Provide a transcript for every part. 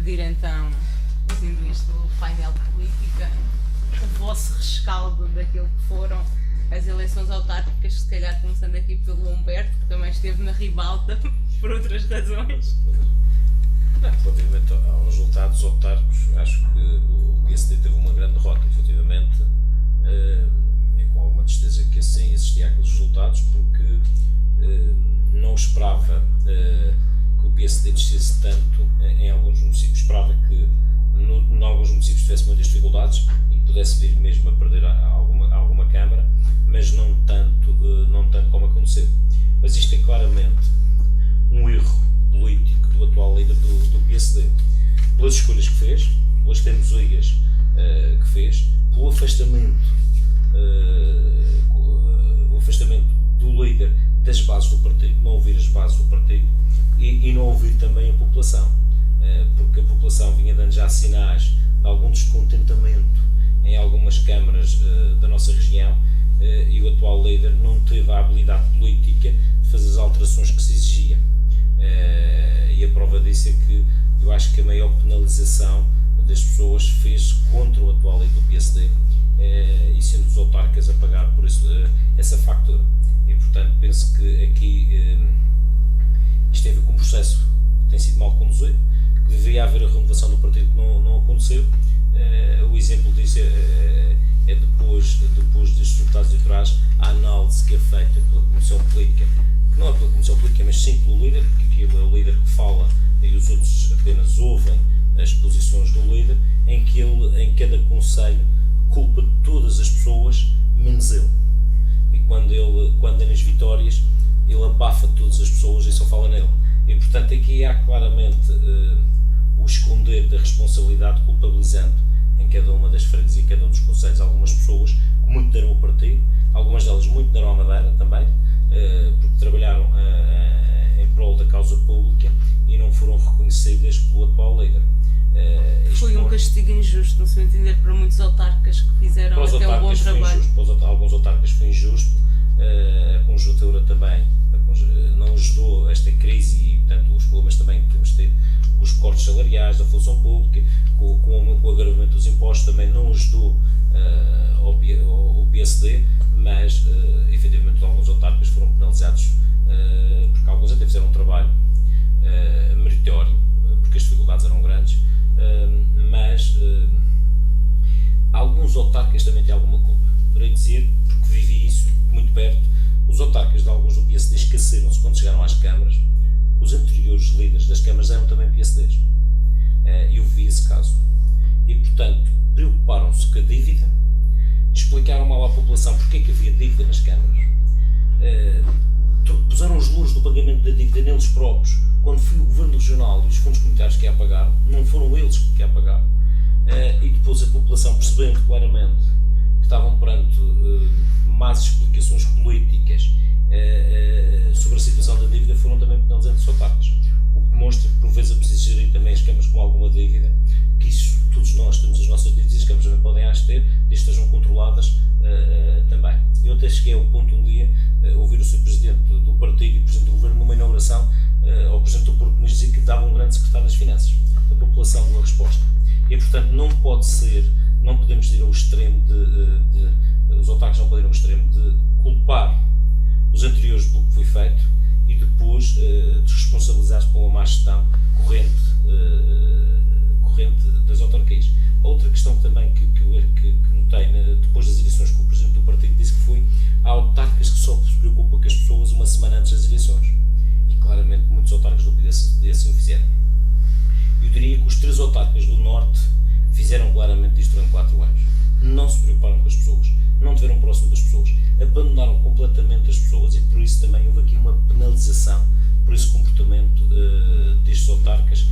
pedir então, sendo isto o painel política, o vosso rescaldo daquilo que foram as eleições autárquicas, se calhar começando aqui pelo Humberto, que também esteve na ribalta por outras razões. Relativamente aos resultados autárquicos, acho que o PSD teve uma grande derrota, efetivamente. É com alguma tristeza que assim existia aqueles resultados, porque não esperava que o PSD descesse tanto em alguns municípios. Esperava que em alguns municípios tivesse muitas dificuldades e que pudesse vir mesmo a perder alguma Câmara, mas não tanto como aconteceu. Mas isto é claramente um erro político do atual líder do PSD, pelas escolhas que fez, pelas teimosias que fez, pelo afastamento do líder das bases do partido, não ouvir as bases do partido e não ouvir também a população, porque a população vinha dando já sinais de algum descontentamento em algumas câmaras da nossa região, e o atual líder não teve a habilidade política de fazer as alterações que se exigia. E a prova disso é que eu acho que a maior penalização das pessoas fez contra o atual líder do PSD, e sendo os autarcas a pagar por isso, essa factura. E portanto penso que aqui isto tem a ver com um processo que tem sido mal conduzido, que deveria haver a renovação do partido que não aconteceu. O exemplo disso é depois destes resultados eleitorais, a análise que é feita pela Comissão Política, que não é pela Comissão Política, mas sim pelo líder, porque aquilo é o líder que fala e os outros apenas ouvem as posições do líder, em que ele, em cada conselho, culpa todas as pessoas, menos ele. E quando é nas vitórias, ele abafa todas as pessoas e só fala nele. E portanto aqui há claramente o esconder da responsabilidade, culpabilizando em cada uma das freguesias e cada um dos conselhos algumas pessoas que muito deram ao partido, algumas delas muito deram à Madeira também, porque trabalharam em prol da causa pública e não foram reconhecidas pelo atual líder. Foi um castigo injusto, no seu entender, para muitos autarcas que fizeram até um bom trabalho. Para alguns autarcas foi injusto, a conjuntura também não ajudou esta crise e, portanto, os problemas também que temos tido com os cortes salariais da função pública, com o agravamento dos impostos, também não ajudou o PSD, mas efetivamente alguns autarcas foram penalizados, porque alguns até fizeram um trabalho meritório, porque as dificuldades eram grandes, mas alguns autarcas também têm alguma culpa. Poderei dizer, porque vivi isso muito perto, os autarcas de alguns do PSD esqueceram-se quando chegaram às câmaras, os anteriores líderes das câmaras eram também PSDs. Eu vi esse caso. E, portanto, preocuparam-se com a dívida, explicaram mal à população porque é que havia dívida nas câmaras, puseram os louros do pagamento da dívida neles próprios, quando foi o Governo Regional e os fundos comunitários que a pagaram, não foram eles que a pagaram, e depois a população, percebendo claramente que estavam perante más explicações políticas sobre a situação da dívida, foram também penalizando os autarcas. O que demonstra que por vezes é preciso gerir também as câmaras com alguma dívida, que isso, todos nós temos as nossas dívidas e as câmaras também podem as ter, desde que estejam controladas também. Eu até cheguei ao ponto um dia ouvir o Sr. Presidente do Partido e o Presidente do Governo numa inauguração ao Presidente do Porto dizer que dava um grande Secretário das Finanças. A população deu a resposta. E portanto não pode ser, não podemos ir ao extremo os autarcas não podem ir ao extremo de culpar os anteriores pelo que foi feito e depois desresponsabilizar-se pela má gestão corrente das autarquias. A outra questão também que notei depois das eleições, que o Presidente do Partido disse que foi, há autarcas que só se preocupam com as pessoas uma semana antes das eleições. E claramente muitos autarcas do PSD assim o fizeram. Eu diria que os 3 autarcas do Norte fizeram claramente isto durante 4 anos. Não se preocuparam com as pessoas, não estiveram próximo das pessoas, abandonaram completamente as pessoas e por isso também houve aqui uma penalização por esse comportamento destes autarcas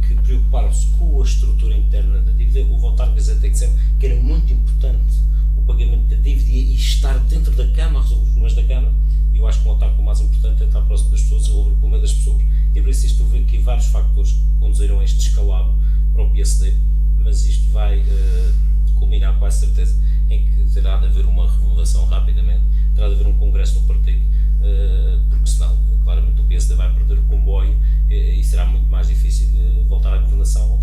que preocuparam-se com a estrutura interna da dívida. Houve autarcas até que disseram que era muito importante o pagamento da dívida e estar dentro da Câmara, resolver os problemas da Câmara. E eu acho que um autarca o mais importante é estar próximo das pessoas e resolver o problema das pessoas. E por isso isto houve aqui vários fatores que conduziram a este descalabro para o PSD, mas isto vai culminar, com a certeza, em que terá de haver uma renovação rapidamente, terá de haver um congresso no partido, porque senão, claramente, o PSD vai perder o comboio e será muito mais difícil voltar à governação.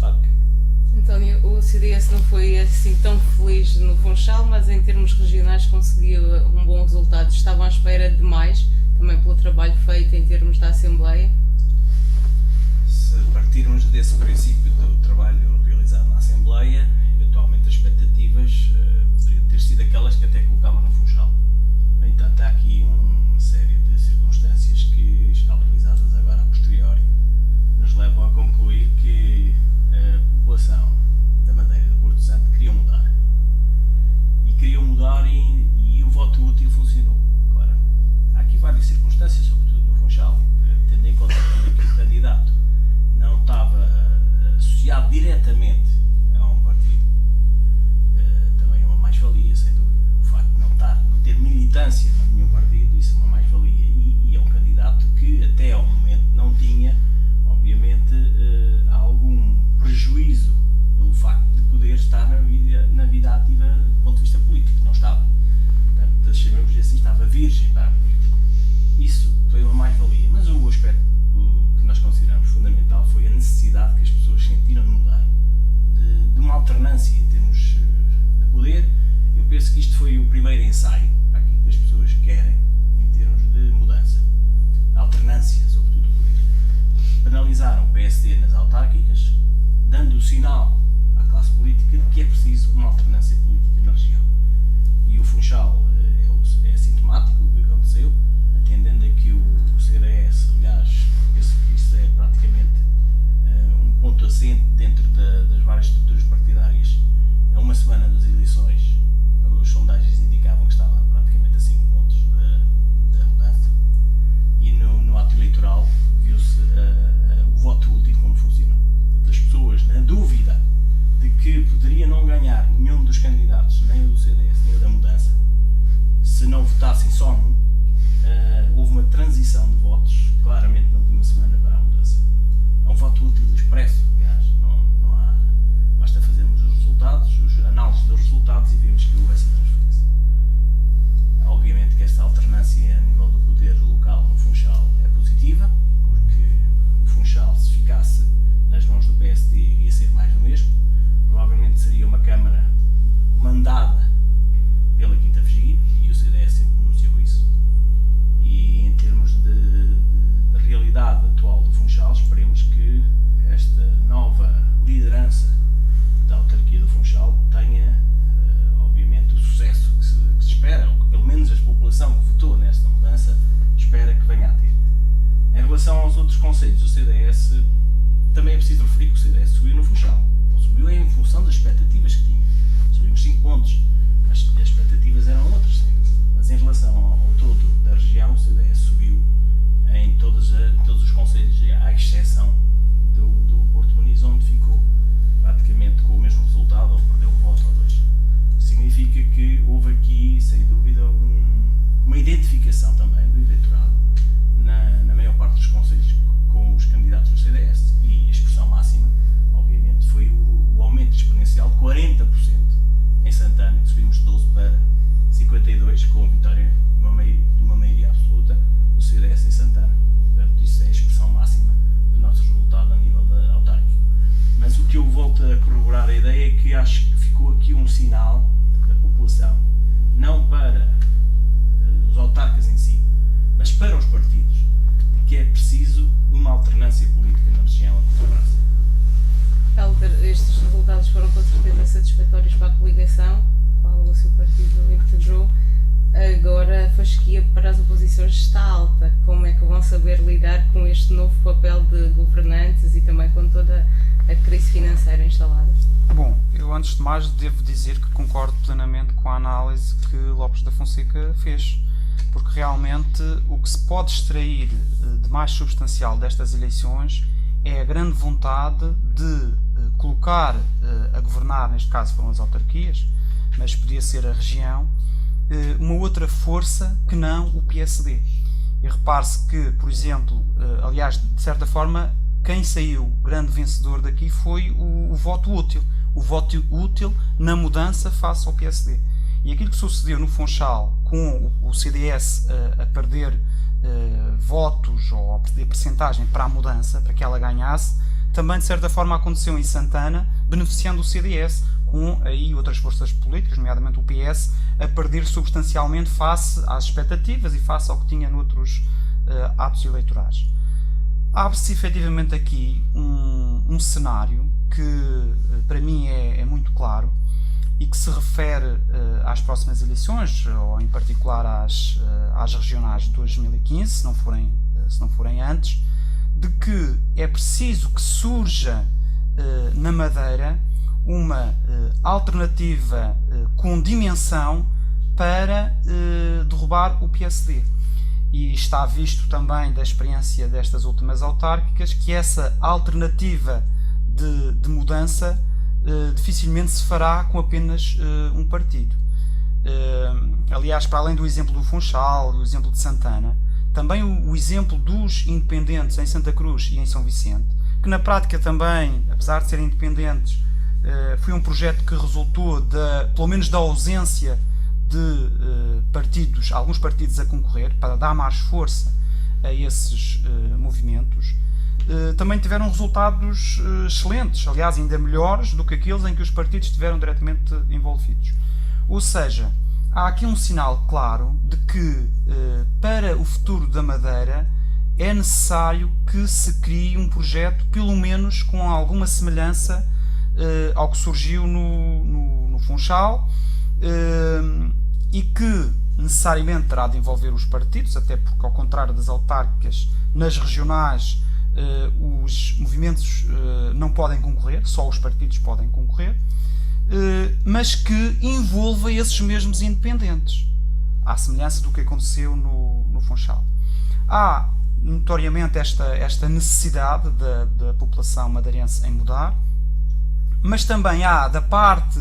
CDS não foi assim tão feliz no Funchal, mas em termos regionais conseguiu um bom resultado. Estavam à espera de mais, também pelo trabalho feito em termos da Assembleia. Se partirmos desse princípio do trabalho realizado na Assembleia, eventualmente as expectativas poderiam ter sido aquelas que até colocámos no Funchal. No entanto, há aqui uma série de circunstâncias que, escalpelizadas agora a posteriori, nos levam a concluir que a população da Madeira do Porto Santo queria mudar. E queria mudar e o voto útil funcionou. Claro, há aqui várias circunstâncias, sobretudo no Funchal, tendo em conta que o candidato não estava associado diretamente a um partido. Também é uma mais-valia, sem dúvida. O facto de não ter militância em nenhum partido, isso é uma mais-valia. E é um candidato que até ao momento não tinha, obviamente, algum prejuízo pelo facto de poder estar na vida ativa do ponto de vista político. Não estava. Portanto, chamemos assim, estava virgem para a política. Isso foi uma mais-valia. Mas o aspecto que nós consideramos fundamental foi a necessidade que as pessoas sentiram de mudar, de uma alternância em termos de poder. Eu penso que isto foi o primeiro ensaio para aquilo que as pessoas querem em termos de mudança. A alternância, sobretudo, do poder. Penalizaram o PSD nas autárquicas, dando o sinal à classe política de que é preciso uma alternância política na região. E o Funchal é sintomático do que aconteceu, atendendo a que o CDS, aliás, penso que isso é praticamente um ponto assente dentro das várias estruturas partidárias. A uma semana das eleições, as sondagens indicavam que estava praticamente a 5 pontos da mudança. E no ato eleitoral viu-se o voto útil como funcionou. As pessoas, na dúvida de que poderia não ganhar nenhum dos candidatos, nem o do CDS, nem o da mudança, se não votassem só num, houve uma transição de votos, claramente na última semana, para a mudança. É um voto útil expresso, aliás, não há, basta fazermos os resultados, as análises dos resultados e vemos que houve essa transferência. Obviamente que esta alternância a nível do poder local no Funchal é positiva, porque o Funchal, se ficasse nas mãos do PSD, iria ser mais do mesmo. Provavelmente seria uma Câmara mandada pela Quinta Vigia, e o CDS sempre denunciou isso. E em termos de realidade atual do Funchal, esperemos que esta nova liderança da autarquia do Funchal tenha, obviamente, o sucesso que se espera, ou que pelo menos a população que votou nesta mudança espera que venha a ter. Em relação aos outros concelhos do CDS, também é preciso referir que o CDS subiu no Funchal. Não subiu em função das expectativas que tinha. Subimos 5 pontos. As expectativas eram outras, sim. Mas em relação ao todo da região, o CDS subiu em todos os concelhos, à exceção do Porto Muniz, onde ficou praticamente com o mesmo resultado, ou perdeu um voto ou 2. Significa que houve aqui, sem dúvida, uma identificação também do eleitorado na maior parte dos concelhos com os candidatos do CDS. E a expressão máxima, obviamente, foi o aumento exponencial de 40% em Santana, que subimos de 12 para 52, com a vitória de uma maioria absoluta do CDS em Santana. Portanto, isso é a expressão máxima do nosso resultado a nível autárquico. Mas o que eu volto a corroborar a ideia é que acho que ficou aqui um sinal da população, não para os autarcas em si, mas para os partidos, de que é preciso uma alternância política na região a curto prazo. Helder, estes resultados foram com certeza satisfatórios para a coligação, qual o seu partido integrou. Agora a fasquia para as oposições está alta. Como é que vão saber lidar com este novo papel de governantes e também com toda a crise financeira instalada? Bom, eu antes de mais devo dizer que concordo plenamente com a análise que Lopes da Fonseca fez, porque realmente o que se pode extrair de mais substancial destas eleições é a grande vontade de colocar a governar, neste caso foram as autarquias, mas podia ser a região, uma outra força que não o PSD. E repare-se que, por exemplo, aliás, de certa forma, quem saiu grande vencedor daqui foi o voto útil. O voto útil na mudança face ao PSD. E aquilo que sucedeu no Funchal, com o CDS a perder votos ou a perder percentagem para a mudança, para que ela ganhasse, também de certa forma aconteceu em Santana, beneficiando o CDS, com aí outras forças políticas, nomeadamente o PS, a perder substancialmente face às expectativas e face ao que tinha noutros atos eleitorais. Abre-se efetivamente aqui um cenário que para mim é muito claro e que se refere às próximas eleições, ou em particular às regionais de 2015, se não forem antes, de que é preciso que surja na Madeira uma alternativa com dimensão para derrubar o PSD. E está visto também da experiência destas últimas autárquicas que essa alternativa de mudança dificilmente se fará com apenas um partido. Aliás, para além do exemplo do Funchal, do exemplo de Santana, também o exemplo dos independentes em Santa Cruz e em São Vicente, que na prática também, apesar de serem independentes, foi um projeto que resultou pelo menos da ausência de partidos, alguns partidos a concorrer, para dar mais força a esses movimentos, também tiveram resultados excelentes, aliás, ainda melhores do que aqueles em que os partidos estiveram diretamente envolvidos. Ou seja, há aqui um sinal claro de que, para o futuro da Madeira, é necessário que se crie um projeto, pelo menos com alguma semelhança ao que surgiu no Funchal, e que necessariamente terá de envolver os partidos, até porque, ao contrário das autárquicas, nas regionais os movimentos não podem concorrer, só os partidos podem concorrer, mas que envolva esses mesmos independentes, à semelhança do que aconteceu no Funchal. Há notoriamente esta necessidade da população madeirense em mudar, mas também há da parte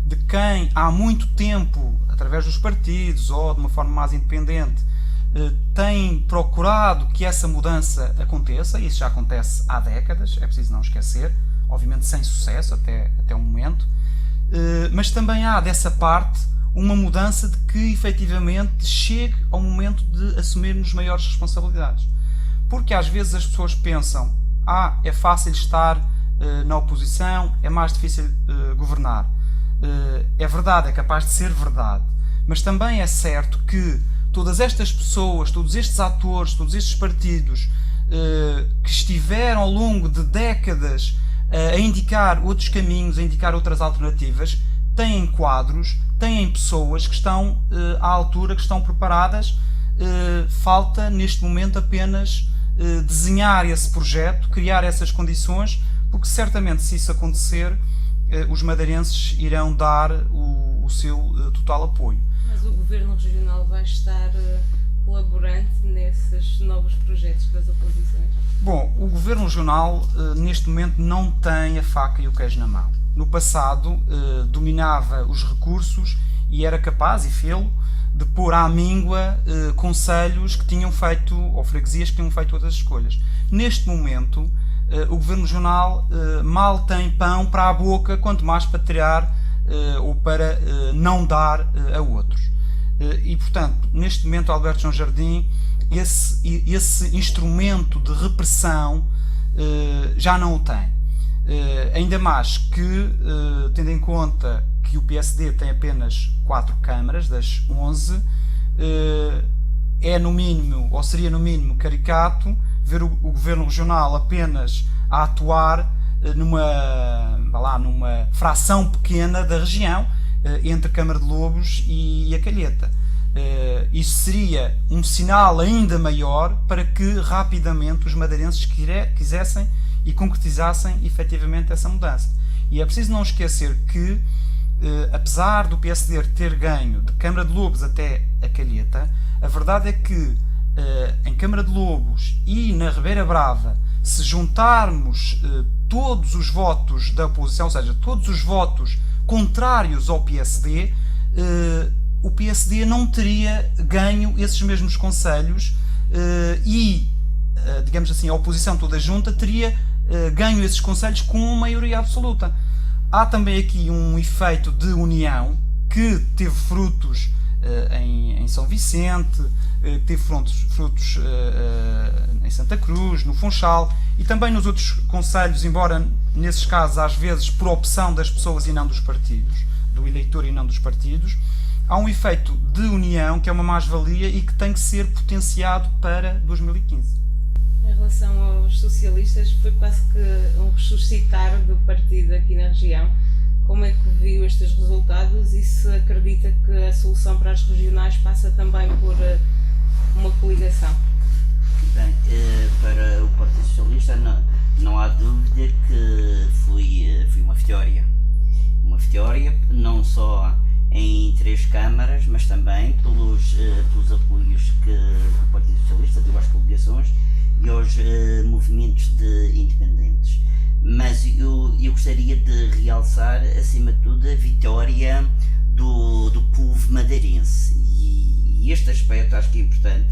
de quem há muito tempo, através dos partidos ou de uma forma mais independente, tem procurado que essa mudança aconteça. Isso já acontece há décadas, é preciso não esquecer, obviamente sem sucesso até o momento, mas também há dessa parte uma mudança de que efetivamente chegue ao momento de assumirmos maiores responsabilidades. Porque às vezes as pessoas pensam, é fácil estar na oposição, é mais difícil governar. É verdade, é capaz de ser verdade, mas também é certo que todas estas pessoas, todos estes atores, todos estes partidos que estiveram ao longo de décadas a indicar outros caminhos, a indicar outras alternativas, têm quadros, têm pessoas que estão à altura, que estão preparadas. Falta neste momento apenas desenhar esse projeto, criar essas condições, porque certamente, se isso acontecer, os madeirenses irão dar o seu total apoio. Mas o Governo Regional vai estar colaborante nesses novos projetos das oposições? Bom, o Governo Regional neste momento não tem a faca e o queijo na mão. No passado dominava os recursos e era capaz, e fê-lo, de pôr à míngua concelhos que tinham feito, ou freguesias que tinham feito outras escolhas. Neste momento, o Governo Regional mal tem pão para a boca, quanto mais para tirar ou para não dar a outros. E, portanto, neste momento, Alberto João Jardim, esse instrumento de repressão já não o tem. Ainda mais que, tendo em conta que o PSD tem apenas 4 câmaras das 11, é no mínimo, ou seria no mínimo caricato, ver o Governo Regional apenas a atuar numa fração pequena da região, entre Câmara de Lobos e a Calheta. Isso seria um sinal ainda maior para que rapidamente os madeirenses quisessem e concretizassem efetivamente essa mudança. E é preciso não esquecer que, apesar do PSD ter ganho de Câmara de Lobos até a Calheta, a verdade é que em Câmara de Lobos e na Ribeira Brava, se juntarmos todos os votos da oposição, ou seja, todos os votos contrários ao PSD, o PSD não teria ganho esses mesmos concelhos e, digamos assim, a oposição toda junta teria ganho esses concelhos com maioria absoluta. Há também aqui um efeito de união que teve frutos em São Vicente, teve frutos em Santa Cruz, no Funchal e também nos outros concelhos, embora nesses casos às vezes por opção das pessoas e não dos partidos, do eleitor e não dos partidos. Há um efeito de união que é uma mais-valia e que tem que ser potenciado para 2015. Em relação aos socialistas, foi quase que um ressuscitar do partido aqui na região. Como é que viu estes resultados e se acredita que a solução para as regionais passa também por uma coligação? Bem, para o Partido Socialista não há dúvida que foi uma vitória. Uma vitória não só em 3 câmaras, mas também pelos apoios que o Partido Socialista deu às coligações e aos movimentos de independentes. Mas eu gostaria de realçar, acima de tudo, a vitória do povo madeirense. E este aspecto acho que é importante,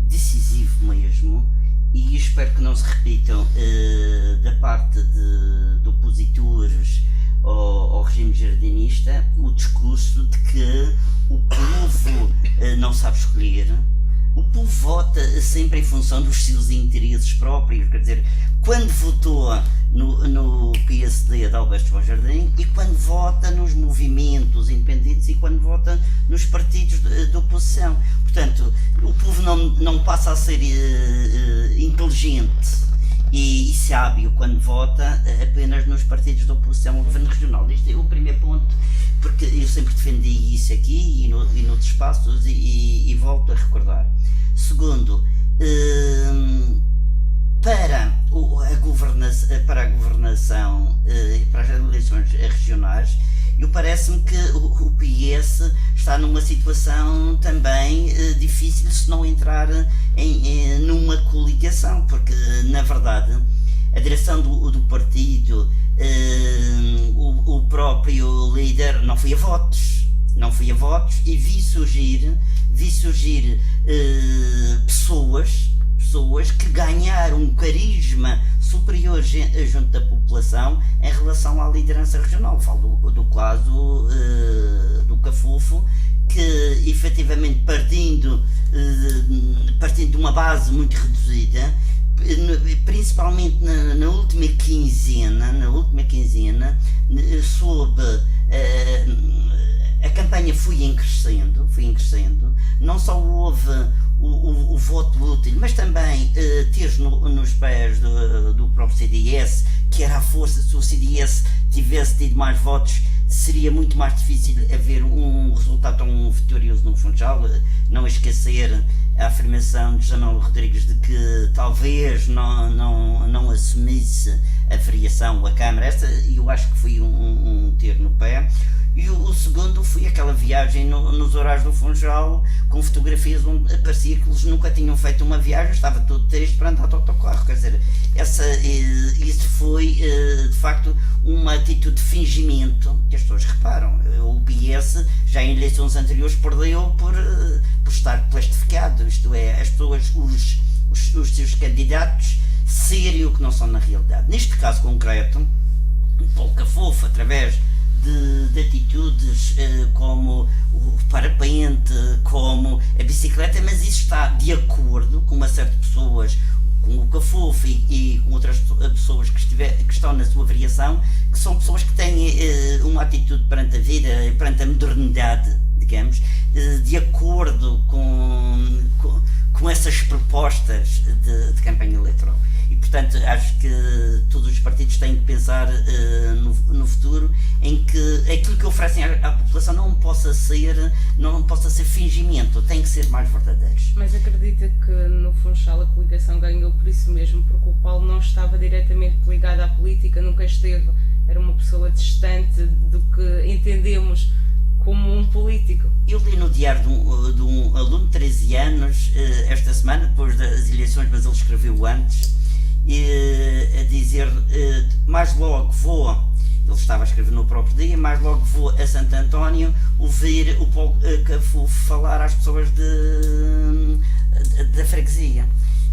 decisivo mesmo, e espero que não se repitam da parte de opositores ao regime jardinista o discurso de que o povo não sabe escolher. O povo vota sempre em função dos seus interesses próprios, quer dizer, quando votou no PSD de Alberto João Jardim e quando vota nos movimentos independentes e quando vota nos partidos de oposição. Portanto, o povo não passa a ser inteligente e sábio quando vota apenas nos partidos de oposição ao governo regional. Este é o primeiro ponto, porque eu sempre defendi isso aqui e noutros espaços e volto a recordar. Segundo, para a governação e para as eleições regionais, parece-me que o PS está numa situação também difícil se não entrar numa coligação, porque na verdade a direção do partido, o próprio líder não foi a votos e vi surgir pessoas que ganharam um carisma superior junto da população em relação à liderança regional. Falo do caso do Cafufo, que efetivamente partindo de uma base muito reduzida, principalmente na última quinzena, sob a campanha foi em crescendo, não só houve o voto útil, mas também ter nos pés do próprio CDS, que era a força. Se o CDS tivesse tido mais votos, seria muito mais difícil haver um resultado tão vitorioso no Funchal. Não esquecer a afirmação de José Manuel Rodrigues de que talvez não assumisse a variação à Câmara. Esta eu acho que foi um tiro no pé. E o segundo foi aquela viagem nos horários do Funchal, com fotografias onde parecia que eles nunca tinham feito uma viagem, estava tudo triste para andar de autocarro. Quer dizer, isso foi de facto uma atitude de fingimento que as pessoas reparam. O PS já em eleições anteriores perdeu por estar plastificado, isto é, as pessoas, os seus candidatos serem o que não são na realidade. Neste caso concreto, o Paulo Cafufo, através de atitudes como o parapente, como a bicicleta, mas isso está de acordo com uma série de pessoas, com o Cafufo e com outras pessoas que estão na sua variação, que são pessoas que têm uma atitude perante a vida, perante a modernidade, digamos, de acordo com essas propostas de campanha eleitoral. E, portanto, acho que todos os partidos têm que pensar no futuro em que aquilo que oferecem à população não possa ser fingimento, tem que ser mais verdadeiros. Mas acredita que no Funchal a coligação ganhou por isso mesmo, porque o Paulo não estava diretamente ligado à política, nunca esteve, era uma pessoa distante do que entendemos como um político. Eu li no diário de um aluno de 13 anos, esta semana, depois das eleições, mas ele escreveu antes, a dizer, mais logo vou, ele estava a escrever no próprio dia, mais logo vou a Santo António ouvir o Paulo Cafufo falar às pessoas da freguesia.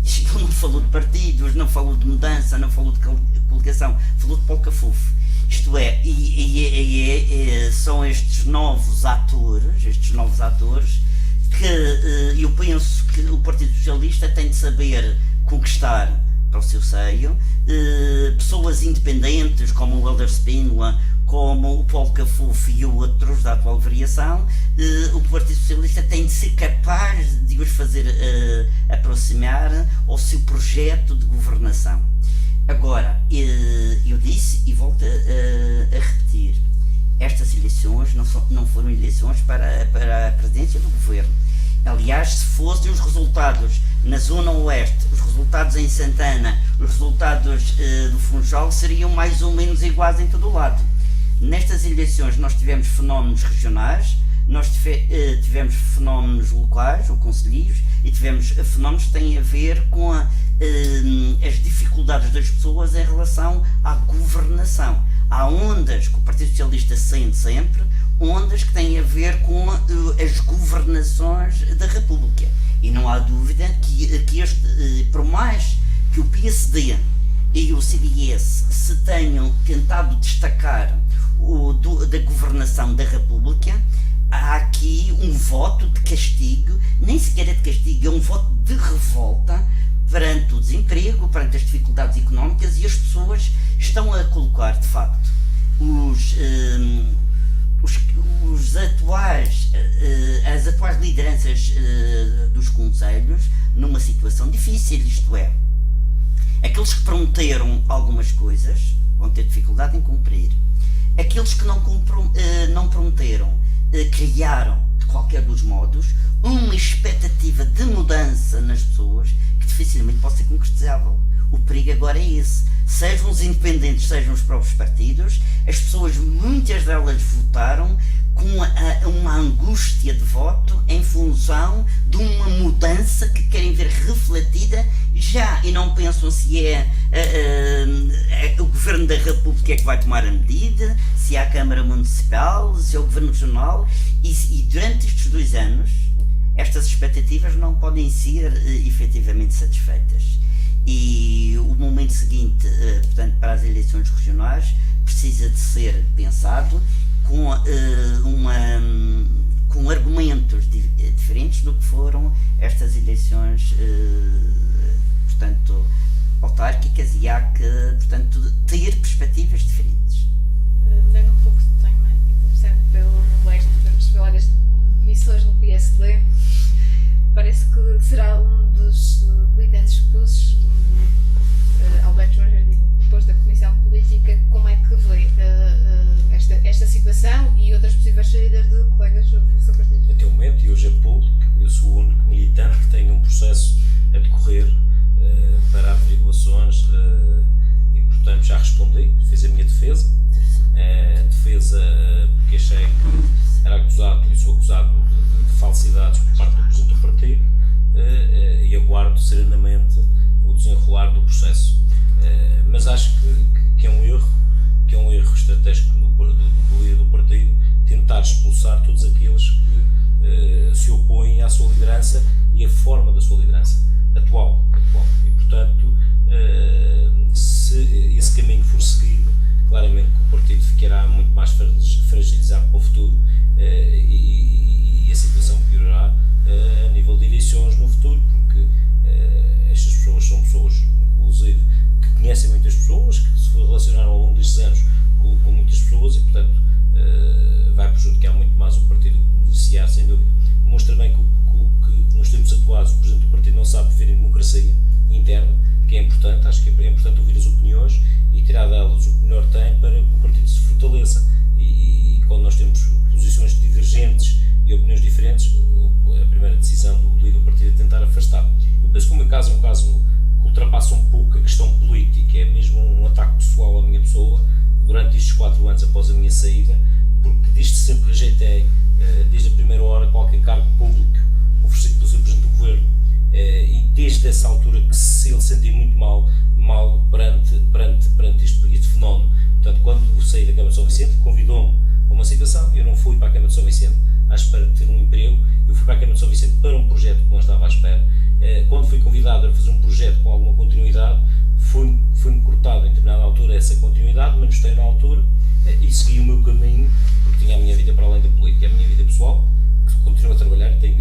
Ele não falou de partidos, não falou de mudança, não falou de coligação, falou de Paulo Cafufo. Isto é, são estes novos atores que eu penso que o Partido Socialista tem de saber conquistar para o seu seio pessoas independentes como o Helder Spínola, como o Paulo Cafufo e outros da atual variação. O Partido Socialista tem de ser capaz de os fazer aproximar ao seu projeto de governação. Agora, eu disse e volto a repetir, estas eleições não foram eleições para a presidência do governo. Aliás, se fossem os resultados na Zona Oeste, os resultados em Santana, os resultados do Funchal seriam mais ou menos iguais em todo o lado. Nestas eleições nós tivemos fenómenos regionais, nós tivemos fenómenos locais ou concelhios e tivemos fenómenos que têm a ver com as dificuldades das pessoas em relação à governação. Há ondas que o Partido Socialista sente sempre, ondas que têm a ver com as governações da República. E não há dúvida que por mais que o PSD e o CDS se tenham tentado destacar da governação da República, há aqui um voto de castigo, nem sequer é de castigo, é um voto de revolta perante o desemprego, perante as dificuldades económicas, e as pessoas estão a colocar, de facto, as atuais lideranças dos concelhos numa situação difícil, isto é, aqueles que prometeram algumas coisas vão ter dificuldade em cumprir. Aqueles que não prometeram criaram, de qualquer dos modos, uma expectativa de mudança nas pessoas que dificilmente pode ser concretizável. O perigo agora é esse. Sejam os independentes, sejam os próprios partidos, as pessoas, muitas delas votaram com uma angústia de voto em função de uma mudança que querem ver refletida já, e não pensam se é o Governo da República é que vai tomar a medida, se é a Câmara Municipal, se é o Governo Regional, e durante estes 2 anos estas expectativas não podem ser efetivamente satisfeitas. E o momento seguinte, portanto, para as eleições regionais, precisa de ser pensado com argumentos diferentes do que foram estas eleições, portanto, autárquicas, e há que, portanto, ter perspectivas diferentes. Mudando um pouco de tema e começando pelo Leste, vamos falar das demissões no PSD. Parece que será um dos liderantes expulsos, Alberto João Jardim, depois da Comissão Política. Como é que vê esta situação e outras possíveis saídas de colegas do seu partido? Até o momento, e hoje é público, eu sou o único militante que tem um processo a decorrer para averiguações e, portanto, já respondi, fiz a minha defesa. Porque achei que era acusado, e sou acusado de falsidades por parte do Presidente do Partido, e aguardo serenamente o desenrolar do processo. Mas acho que é um erro estratégico do líder do partido tentar expulsar todos aqueles que se opõem à sua liderança e à forma da sua liderança atual. E, portanto, se esse caminho for seguido, claramente que o partido ficará muito mais fragilizado para o futuro, e a situação piorará a nível de eleições no futuro, porque estas pessoas são pessoas, inclusive, que conhecem muitas pessoas, que se relacionaram ao longo destes anos com muitas pessoas, e, portanto, vai prejudicar muito mais o partido beneficiar, sem dúvida. Demonstra bem que nos tempos atuais o Presidente do Partido não sabe viver em democracia interna, que é importante. Acho que é importante ouvir as opiniões e tirar delas o que melhor tem para que o partido se fortaleça. E quando nós temos posições divergentes e opiniões diferentes, a primeira decisão do líder do partido é tentar afastá-lo. Eu penso que o meu caso é um caso que ultrapassa um pouco a questão política, é mesmo um ataque pessoal à minha pessoa durante estes 4 anos após a minha saída, porque desde sempre rejeitei, desde a primeira hora, qualquer cargo público oferecido pelo Sr. Presidente do Governo, e desde essa altura que ele sentia muito mal perante este fenómeno. Portanto, quando saí da Câmara de São Vicente, convidou-me a uma situação, eu não fui para a Câmara de São Vicente à espera de ter um emprego, eu fui para a Câmara de São Vicente para um projeto que não estava à espera. Quando fui convidado a fazer um projeto com alguma continuidade, foi-me cortado em determinada altura essa continuidade, manifestei na altura e segui o meu caminho, porque tinha a minha vida para além da política, a minha vida pessoal, que continuo a trabalhar e tenho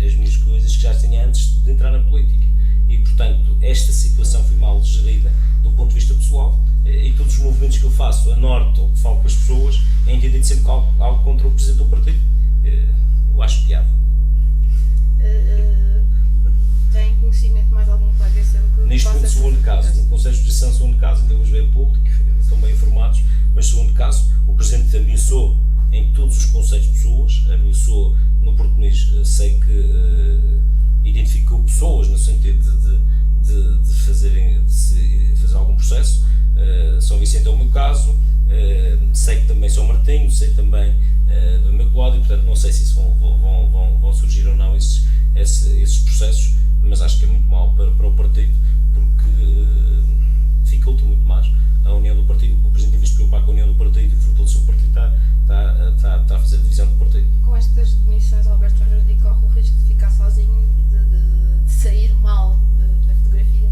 as minhas coisas que já tinha antes na política. E, portanto, esta situação foi mal gerida do ponto de vista pessoal, e todos os movimentos que eu faço a norte ou que falo com as pessoas é entendido sempre algo contra o presidente do partido. Eu acho piada. Tem conhecimento mais algum colega seu que Neste momento, segundo caso, no Conselho de Justiça, segundo caso, ainda hoje veio o público, estão bem informados, mas segundo caso, o Presidente ameaçou em todos os conselhos pessoas, ameaçou no Português, sei que identificou pessoas no sentido de fazer algum processo. São Vicente é o meu caso, sei que também São Martinho, sei também do meu Cláudio, portanto não sei se isso vão surgir ou não esses processos, mas acho que é muito mau para o partido, porque dificulta muito mais a união do partido. O Presidente, em vez de se preocupar com a união do partido e fortalecer o partido, está a fazer a divisão do partido. Com estas demissões, Alberto João Jardim corre o risco de ficar sozinho e de sair mal da fotografia.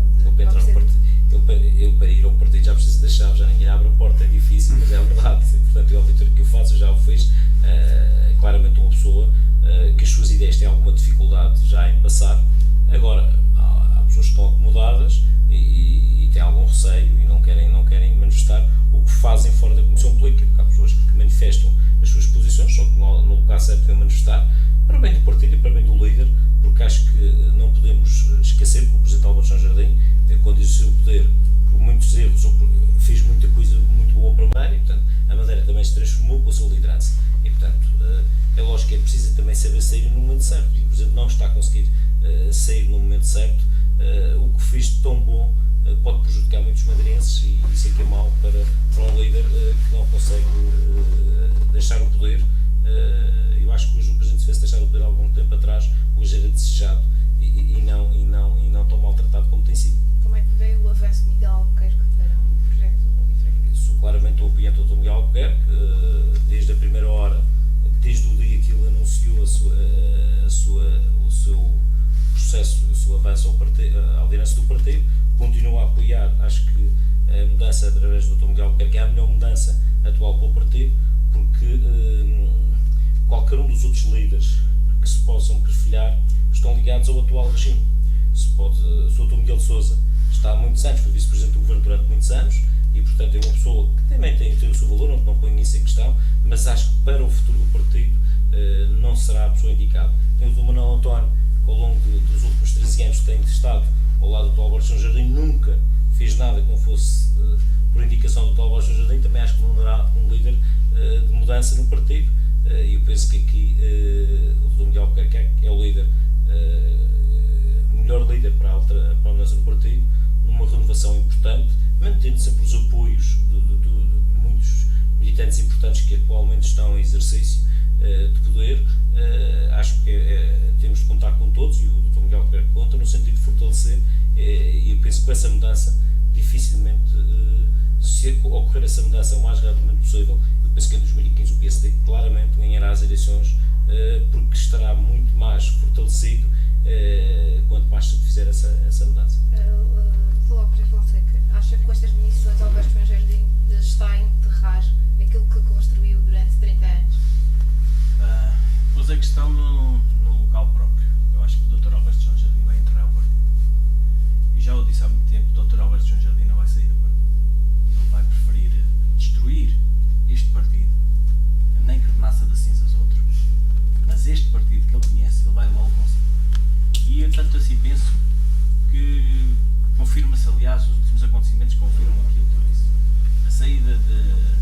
Eu para ir ao partido já preciso da chave, já ninguém abre a porta, é difícil, mas é verdade. Portanto, a auditório que eu faço, eu já o fiz, é claramente uma pessoa que as suas ideias têm alguma dificuldade já em passar. Agora, há pessoas que estão acomodadas e têm algum receio e não querem manifestar o que fazem fora da Comissão Política, porque há pessoas que manifestam as suas posições, só que no lugar certo devem manifestar, para bem do partido e para bem do líder, porque acho que não podemos esquecer que o Presidente Alberto João Jardim, quando exerceu o poder, por muitos erros, fez muita coisa muito boa para a Madeira, e portanto a Madeira também se transformou com a sua liderança, e portanto é lógico que é preciso também saber sair no momento certo, e o Presidente não está a conseguir sair no momento certo. O que fez de tão bom pode prejudicar muitos madeirenses, e isso é que é mau para um líder que não consegue deixar o poder. Eu acho que hoje o Presidente se tivesse deixado o poder há algum tempo atrás, hoje era desejado e não tão maltratado como tem sido. Como é que veio o avanço de Miguel Albuquerque para um projeto diferente? Sou claramente o opinião do Miguel Albuquerque, desde a primeira hora, desde o dia que ele anunciou o seu processo, o seu avanço à liderança do partido, continuo a apoiar. Acho que a mudança através do Dr. Miguel Albuquerque é a melhor mudança atual para o partido, porque qualquer um dos outros líderes que se possam perfilhar estão ligados ao atual regime. O Dr. Miguel de Sousa está há muitos anos, foi vice-presidente do governo durante muitos anos, e portanto é uma pessoa que também tem o seu valor, não ponho isso em questão, mas acho que para o futuro do partido não será a pessoa indicada. Tem o Dr. Manuel António, que ao longo dos últimos 13 anos tem estado ao lado do Dr. Alberto João Jardim, nunca fez nada que não fosse por indicação do Dr. Alberto João Jardim. Também acho que não dará um líder de mudança no partido, e eu penso que aqui o Dr. Miguel Albuquerque é o líder, melhor líder para a mudança do partido, numa renovação importante, mantendo sempre os apoios de muitos militantes importantes que atualmente estão em exercício de poder. Acho que temos de contar com todos, e o Dr. Miguel Albuquerque conta, no sentido de fortalecer, e eu penso que com essa mudança, dificilmente, se ocorrer essa mudança o mais rapidamente possível, eu penso que em 2015 o PSD claramente ganhará as eleições, porque estará muito mais fortalecido quanto mais se fizer essa mudança. Dr. Lopes Fonseca, acha que com estas demissões Alberto João Jardim está a enterrar aquilo que construiu durante 30 anos? Pôs a questão no local próprio. Eu acho que o Dr. Alberto João Jardim vai enterrar o partido. E já o disse há muito tempo, o Dr. Alberto João Jardim não vai sair do partido. Ele vai preferir destruir este partido, nem que renasça das cinzas outro, mas este partido que ele conhece, ele vai logo conseguir. E eu tanto assim penso que confirma-se, aliás, os últimos acontecimentos confirmam aquilo que eu disse. A saída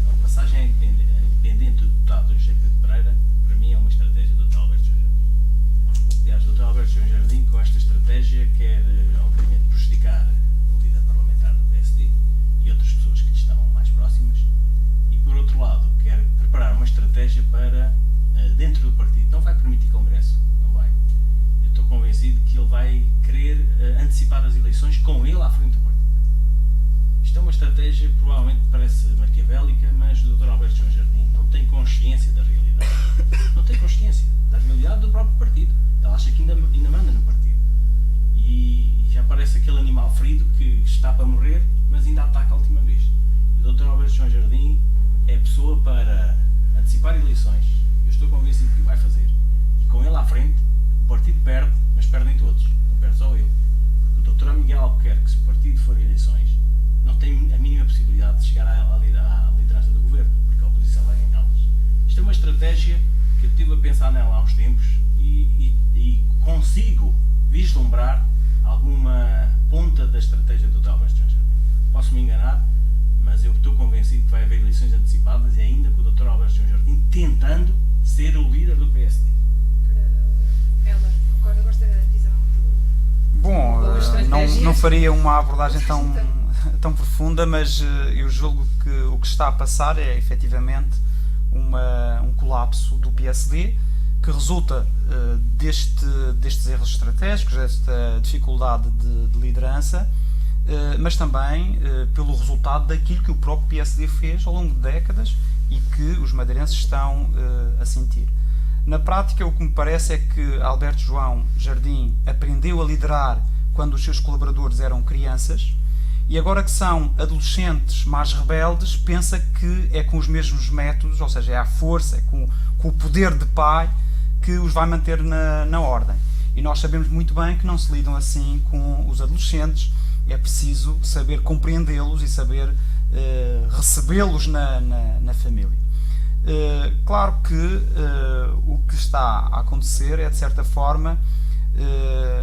a passagem independente do deputado José Pedro Pereira, para mim é uma estratégia do Dr. Alberto João Jardim. Aliás, o Dr. Alberto João Jardim, com esta estratégia, quer obviamente prejudicar o líder parlamentar do PSD e outras pessoas que lhe estão mais próximas, e por outro lado quer preparar uma estratégia para, dentro do partido, não vai permitir congresso, não vai. Eu estou convencido que ele vai querer antecipar as eleições com ele à frente do partido. Isto é uma estratégia que provavelmente parece maquiavélica, mas o Dr. Alberto João Jardim não tem consciência da realidade. Não tem consciência da realidade do próprio partido. Ele acha que ainda manda no partido. E já parece aquele animal ferido que está para morrer, mas ainda ataca a última vez. E o Dr. Alberto João Jardim é a pessoa para antecipar eleições. Eu estou convencido que o vai fazer. E com ele à frente, o partido perde, mas perdem todos. perde só ele. Porque o Dr. Miguel Albuquerque, se o partido for em eleições, não tem a mínima possibilidade de chegar à liderança do governo, porque a oposição vai ganhá-las. Isto é uma estratégia que eu estive a pensar nela há uns tempos e consigo vislumbrar alguma ponta da estratégia do Dr. Alberto João Jardim. Posso me enganar, mas eu estou convencido que vai haver eleições antecipadas e ainda com o Dr. Alberto João Jardim tentando ser o líder do PSD. Ela concorda com esta visão do... Bom, Boa estratégia. não faria uma abordagem tão profunda, mas eu julgo que o que está a passar é efetivamente um colapso do PSD que resulta destes erros estratégicos, desta dificuldade de liderança, mas também pelo resultado daquilo que o próprio PSD fez ao longo de décadas e que os madeirenses estão a sentir. Na prática, o que me parece é que Alberto João Jardim aprendeu a liderar quando os seus colaboradores eram crianças e agora que são adolescentes mais rebeldes, pensa que é com os mesmos métodos, ou seja, é à força, é com o poder de pai que os vai manter na ordem. E nós sabemos muito bem que não se lidam assim com os adolescentes, é preciso saber compreendê-los e saber recebê-los na família. Claro que o que está a acontecer é, de certa forma,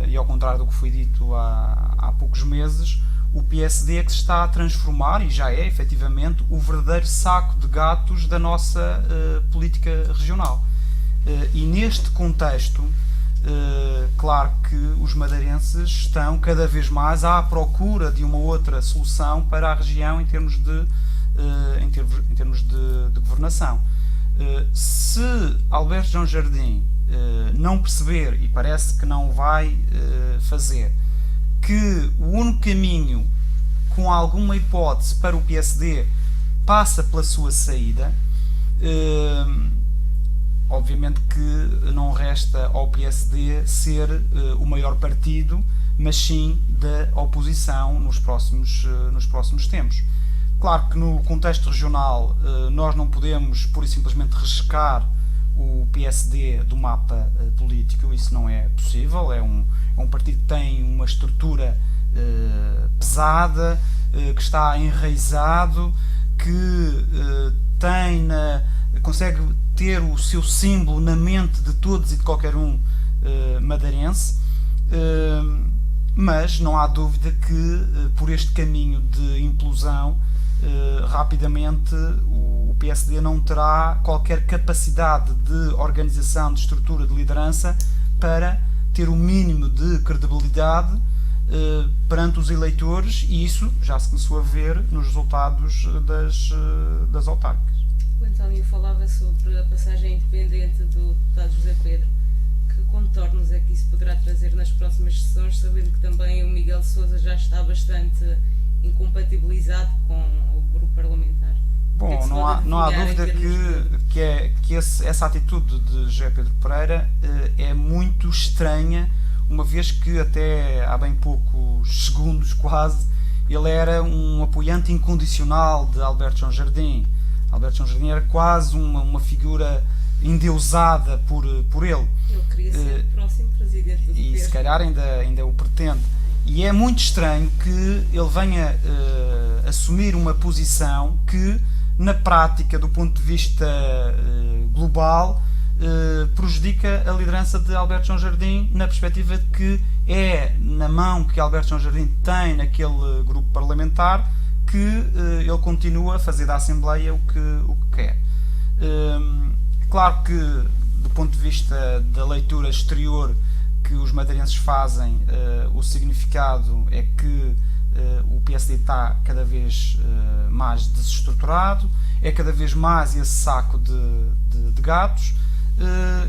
e ao contrário do que foi dito há poucos meses, o PSD é que se está a transformar, e já é efetivamente, o verdadeiro saco de gatos da nossa política regional. E neste contexto, claro que os madeirenses estão cada vez mais à procura de uma outra solução para a região em termos de governação. Se Alberto João Jardim não perceber, e parece que não vai fazer, que o único caminho, com alguma hipótese, para o PSD passa pela sua saída, obviamente que não resta ao PSD ser o maior partido, mas sim da oposição nos próximos tempos. Claro que no contexto regional nós não podemos pura e simplesmente riscar o PSD do mapa político, isso não é possível, é um partido que tem uma estrutura pesada, que está enraizado, que consegue ter o seu símbolo na mente de todos e de qualquer um madeirense, mas não há dúvida que por este caminho de implosão rapidamente o PSD não terá qualquer capacidade de organização, de estrutura, de liderança para ter o mínimo de credibilidade perante os eleitores, e isso já se começou a ver nos resultados das autárquicas. O António falava sobre a passagem independente do deputado José Pedro. Que contornos é que isso poderá trazer nas próximas sessões, sabendo que também o Miguel Sousa já está bastante incompatibilizado com o grupo parlamentar? Bom, não há dúvida que essa atitude de José Pedro Pereira é muito estranha, uma vez que até há bem poucos segundos quase ele era um apoiante incondicional de Alberto João Jardim. Alberto João Jardim era quase uma figura endeusada por ele. Ele queria ser o próximo presidente do governo. E se calhar ainda o pretende. E é muito estranho que ele venha assumir uma posição que, na prática, do ponto de vista global, prejudica a liderança de Alberto João Jardim, na perspectiva de que é na mão que Alberto João Jardim tem naquele grupo parlamentar que ele continua a fazer da Assembleia o que quer. Claro que, do ponto de vista da leitura exterior que os madeirenses fazem, o significado é que o PSD está cada vez mais desestruturado, é cada vez mais esse saco de gatos,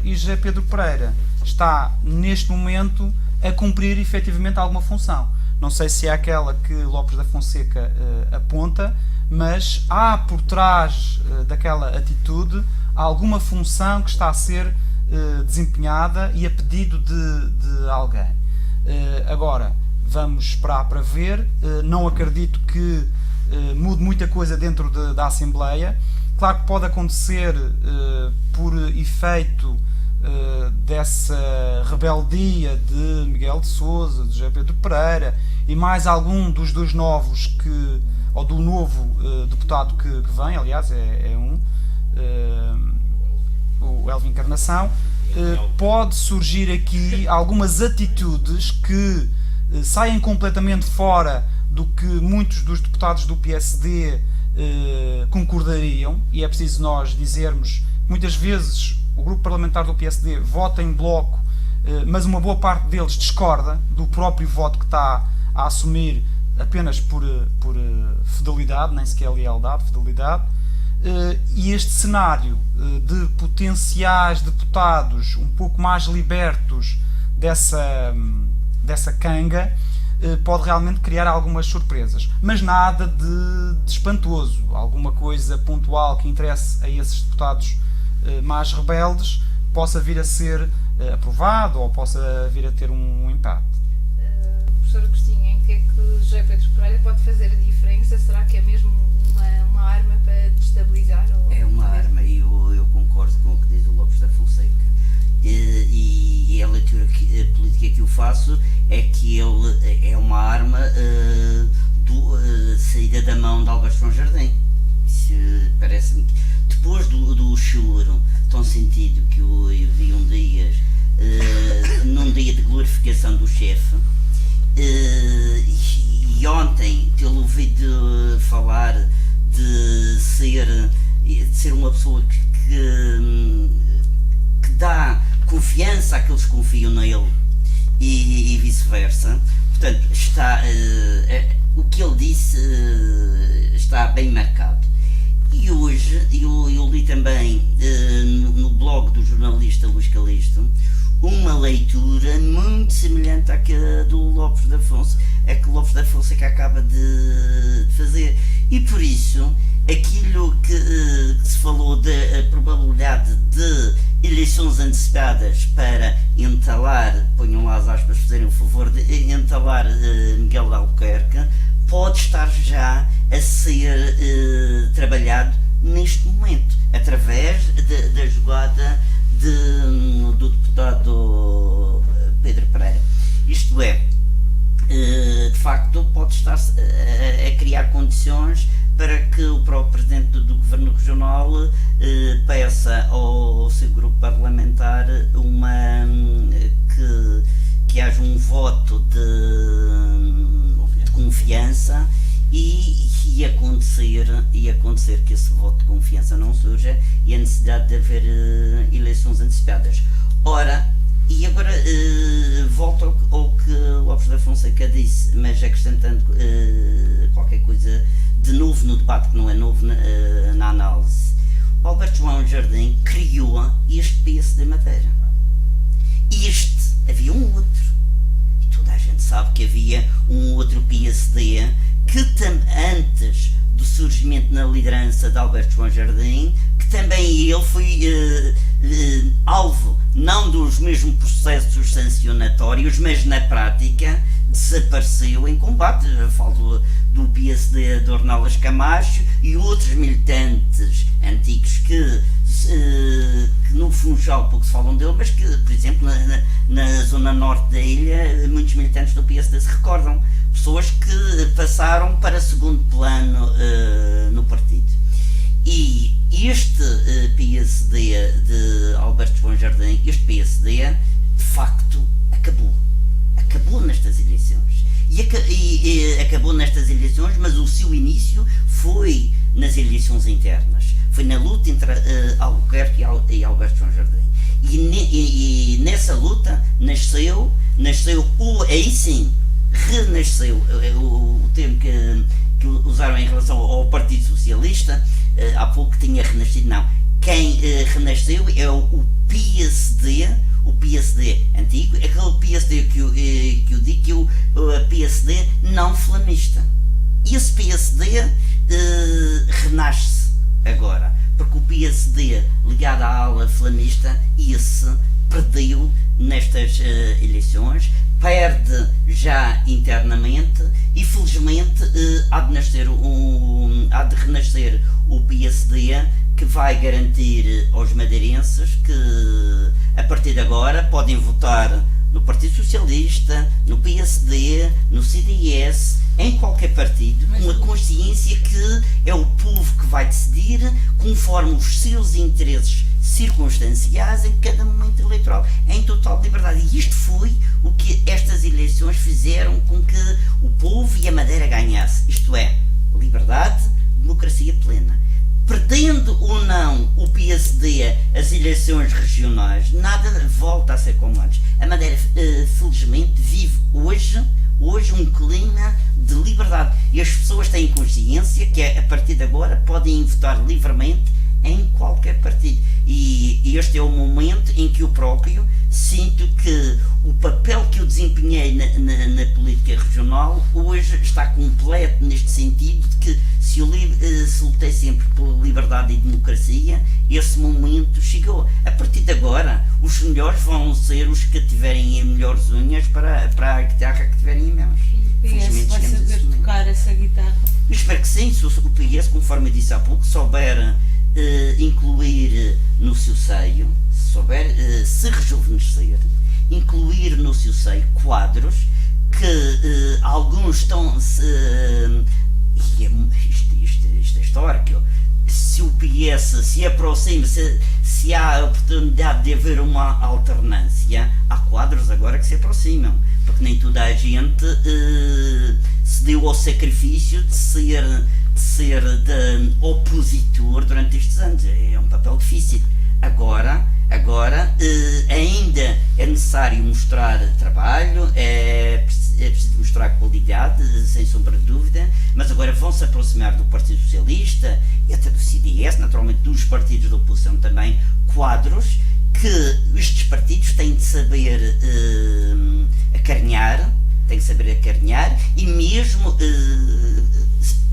e José Pedro Pereira está, neste momento, a cumprir efetivamente alguma função. Não sei se é aquela que Lopes da Fonseca aponta, mas há por trás daquela atitude alguma função que está a ser desempenhada e a pedido de alguém. Agora, vamos esperar para ver. Não acredito que mude muita coisa dentro da Assembleia. Claro que pode acontecer por efeito dessa rebeldia de Miguel de Sousa, de José Pedro Pereira e mais algum dos dois novos ou do novo deputado que vem, aliás é o Elvio Encarnação, pode surgir aqui algumas atitudes que saem completamente fora do que muitos dos deputados do PSD concordariam, e é preciso nós dizermos, muitas vezes o grupo parlamentar do PSD vota em bloco, mas uma boa parte deles discorda do próprio voto que está a assumir apenas por fidelidade, nem sequer lealdade, fidelidade. E este cenário de potenciais deputados um pouco mais libertos dessa canga pode realmente criar algumas surpresas, mas nada de espantoso, alguma coisa pontual que interesse a esses deputados mais rebeldes possa vir a ser aprovado ou possa vir a ter um impacto. Professora Cristina, em que é que José Pedro Pereira pode fazer a diferença? Será que é mesmo uma arma para destabilizar? É uma arma, e eu concordo com o que diz o Lopes da Fonseca. E a leitura política que eu faço é que ele é uma arma saída da mão de Alberto João Jardim. Parece-me que depois do choro tão sentido que eu vi num dia de glorificação do chefe, e ontem tê-lo ouvido falar de ser uma pessoa que dá confiança àqueles que confiam nele e vice-versa. Portanto, o que ele disse está bem marcado. E hoje eu li também no blog do jornalista Luís Calisto uma leitura muito semelhante à que a do Lopes da Fonseca, que o Lopes da Fonseca acaba de fazer. E por isso, aquilo que se falou da probabilidade de eleições antecipadas para entalar, ponham lá as aspas, fazerem o favor de entalar Miguel de Albuquerque, pode estar já a ser trabalhado neste momento, através da jogada do deputado Pedro Pereira. Isto é, de facto, pode estar a criar condições para que o próprio Presidente do Governo Regional peça ao seu grupo parlamentar que haja um voto de confiança e acontecer que esse voto de confiança não surja e a necessidade de haver eleições antecipadas. Ora, e agora volto ao que Lopes da Fonseca disse, mas acrescentando qualquer coisa de novo no debate, que não é novo na análise. O Alberto João Jardim criou este PSD Madeira. Havia um outro. E toda a gente sabe que havia um outro PSD que antes do surgimento na liderança de Alberto João Jardim, que também ele foi alvo não dos mesmos processos sancionatórios, mas na prática desapareceu em combate. Eu falo do PSD de Ornelas Camacho e outros militantes antigos que no Funchal pouco se falam dele, mas que, por exemplo, na zona norte da ilha, muitos militantes do PSD se recordam. Pessoas que passaram para segundo plano no partido. E este PSD de Alberto João Jardim, este PSD, de facto, acabou nestas eleições. E acabou nestas eleições, mas o seu início foi nas eleições internas. Foi na luta entre Albuquerque e Alberto João Jardim. E nessa luta nasceu aí sim, renasceu, o termo que usaram em relação ao Partido Socialista, há pouco tinha renascido, não. Quem renasceu é o PSD antigo, aquele PSD que eu digo que é o PSD não flamista. E esse PSD renasce agora, porque o PSD ligado à ala flamista, esse perdeu nestas eleições, perde já internamente e felizmente há de renascer o PSD, que vai garantir aos madeirenses que A partir de agora podem votar no Partido Socialista, no PSD, no CDS, em qualquer partido, com a consciência que é o povo que vai decidir conforme os seus interesses circunstanciais em cada momento eleitoral, em total liberdade. E isto foi o que estas eleições fizeram com que o povo e a Madeira ganhasse, isto é, liberdade, democracia plena. Perdendo ou não o PSD as eleições regionais, nada volta a ser como antes. A Madeira, felizmente, vive hoje um clima de liberdade. E as pessoas têm consciência que, a partir de agora, podem votar livremente em qualquer partido. E este é o momento em que eu próprio sinto que o papel que eu desempenhei na política regional hoje está completo neste sentido de que se eu lutei sempre pela liberdade e democracia, esse momento chegou. A partir de agora, os melhores vão ser os que tiverem as melhores unhas para a guitarra que tiverem em mãos. E o PS vai saber tocar essa guitarra? Eu espero que sim, se o PS, conforme eu disse há pouco, souber incluir no seu seio, souber se rejuvenescer, incluir no seu seio quadros que alguns estão e isto é histórico. Se o PS se aproxima, se há a oportunidade de haver uma alternância, há quadros agora que se aproximam, porque nem toda a gente se deu ao sacrifício de ser de opositor durante estes anos. É um papel difícil. Agora ainda é necessário mostrar trabalho, é preciso mostrar qualidade, sem sombra de dúvida, mas agora vão se aproximar do Partido Socialista e até do CDS, naturalmente dos partidos da oposição também, quadros que estes partidos têm de saber acarinhar, e mesmo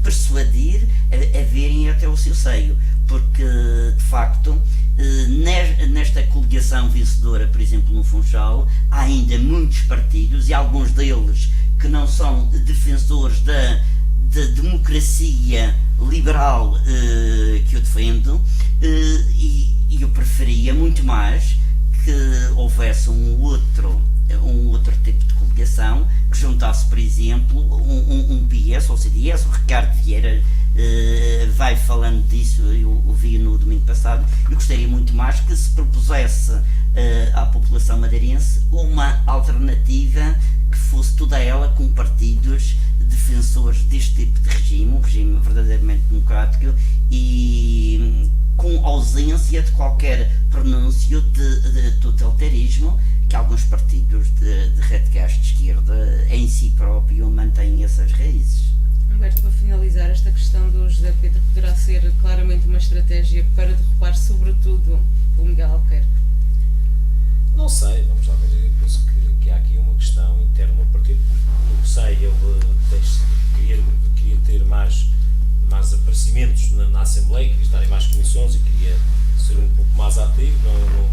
persuadir a verem até o seu seio, porque de facto nesta coligação vencedora, por exemplo no Funchal, há ainda muitos partidos e alguns deles que não são defensores da democracia liberal que eu defendo, e eu preferia muito mais que houvesse um outro tipo de coligação que juntasse, por exemplo, um PS ou CDS. O Ricardo Vieira vai falando disso, eu ouvi no domingo passado. Eu gostaria muito mais que se propusesse à população madeirense uma alternativa que fosse toda ela com partidos defensores deste tipo de regime, um regime verdadeiramente democrático e com ausência de qualquer pronúncio de totalitarismo, que alguns partidos de radicais de esquerda em si próprio mantêm essas raízes. Humberto, para finalizar, esta questão do José Pedro poderá ser claramente uma estratégia para derrubar sobretudo o Miguel Albuquerque? Não sei, vamos lá ver. Eu penso que há aqui uma questão interna no partido. O que sei, ele queria ter mais aparecimentos na Assembleia, queria estar em mais comissões e queria ser um pouco mais ativo.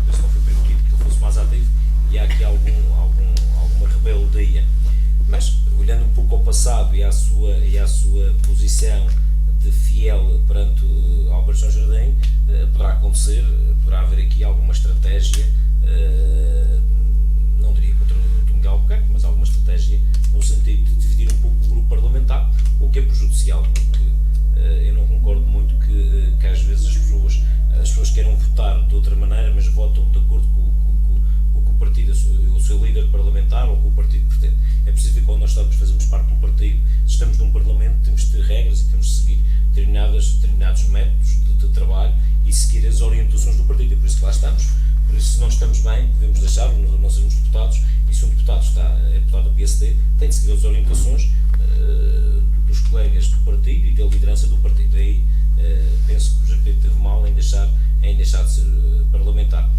Penso que não foi permitido que ele fosse mais ativo, e há aqui alguma rebeldia. Mas, olhando um pouco ao passado e à sua posição de fiel perante Álvaro João Jardim, poderá haver aqui alguma estratégia, não diria contra o Miguel Albuquerque, mas alguma estratégia no sentido de dividir um pouco o grupo parlamentar, o que é prejudicial, porque eu não concordo muito que às vezes as pessoas queiram votar de outra maneira, mas votam de acordo com o partido, o seu líder parlamentar ou com o partido que pretende. É preciso ver, quando nós fazemos parte de um partido, se estamos num parlamento, temos de ter regras e temos de seguir determinados métodos de trabalho e seguir as orientações do partido. É por isso que lá estamos. Por isso, se não estamos bem, devemos deixar, nós somos deputados, e se um deputado é deputado do PSD, tem de seguir as orientações dos colegas do partido e da liderança do partido. Daí penso que o JP teve mal em deixar de ser parlamentar.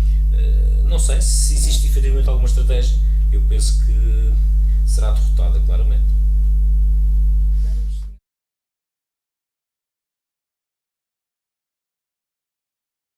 Não sei se existe efetivamente alguma estratégia. Eu penso que será derrotado